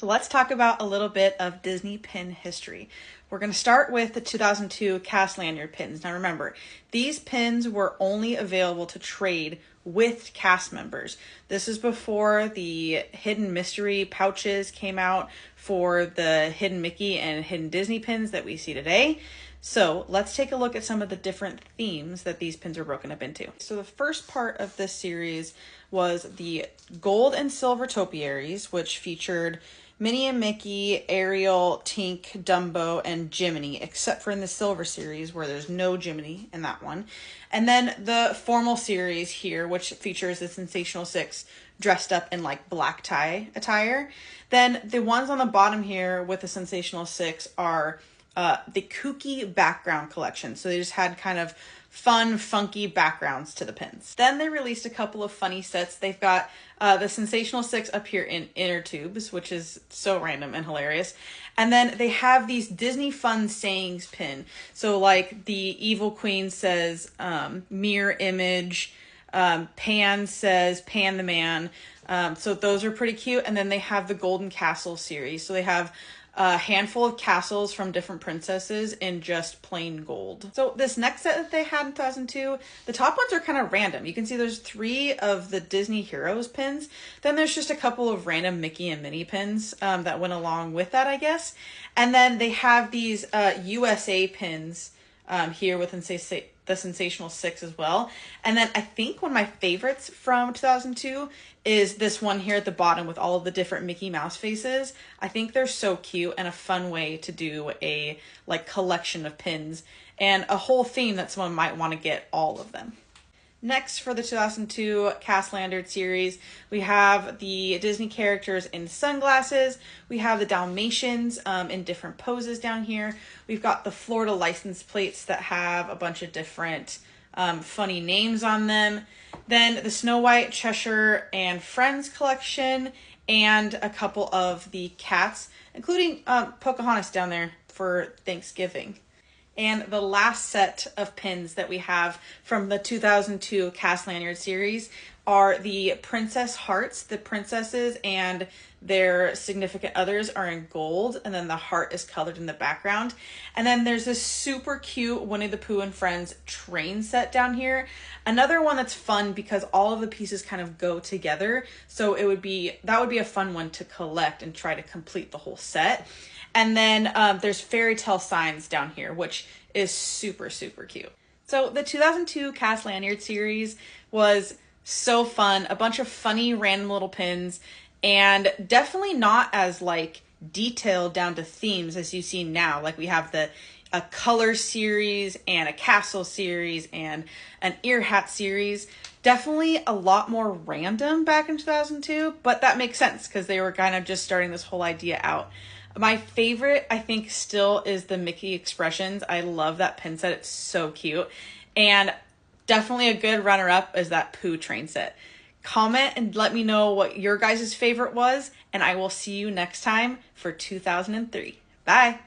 So let's talk about a little bit of Disney pin history. We're going to start with the 2002 cast lanyard pins. Now remember, these pins were only available to trade with cast members. This is before the hidden mystery pouches came out for the hidden Mickey and hidden Disney pins that we see today. So let's take a look at some of the different themes that these pins are broken up into. So the first part of this series was the gold and silver topiaries, which featured Minnie and Mickey, Ariel, Tink, Dumbo, and Jiminy, except for in the silver series where there's no Jiminy in that one. And then the formal series here, which features the Sensational Six dressed up in like black tie attire. Then the ones on the bottom here with the Sensational Six are the kooky background collection. So they just had kind of fun, funky backgrounds to the pins. Then they released a couple of funny sets. They've got the Sensational Six up here in inner tubes, which is so random and hilarious. And then they have these Disney fun sayings pin. So like the Evil Queen says, mirror image, Pan says, Pan the man. So those are pretty cute. And then they have the Golden Castle series. So they have a handful of castles from different princesses in just plain gold. So this next set that they had in 2002, the top ones are kind of random. You can see there's 3 of the Disney Heroes pins. Then there's just a couple of random Mickey and Minnie pins that went along with that, I guess. And then they have these USA pins here with the Sensational Six as well. And then I think one of my favorites from 2002 is this one here at the bottom with all of the different Mickey Mouse faces. I think they're so cute and a fun way to do a like collection of pins and a whole theme that someone might want to get all of them. Next, for the 2002 cast lanyard series, we have the Disney characters in sunglasses. We have the Dalmatians in different poses down here. We've got the Florida license plates that have a bunch of different funny names on them. Then the Snow White, Cheshire, and Friends collection, and a couple of the cats, including Pocahontas down there for Thanksgiving. And the last set of pins that we have from the 2002 cast lanyard series are the princess hearts. The princesses and their significant others are in gold, and then the heart is colored in the background. And then there's this super cute Winnie the Pooh and Friends train set down here. Another one that's fun because all of the pieces kind of go together. So that would be a fun one to collect and try to complete the whole set. And then there's fairy tale signs down here, which is super, super cute. So the 2002 cast lanyard series was so fun. A bunch of funny random little pins, and definitely not as like detailed down to themes as you see now. Like we have a color series and a castle series and an ear hat series. Definitely a lot more random back in 2002, but that makes sense because they were kind of just starting this whole idea out. My favorite, I think, still is the Mickey expressions. I love that pin set. It's so cute. And definitely a good runner-up is that Pooh train set. Comment and let me know what your guys' favorite was, and I will see you next time for 2003. Bye!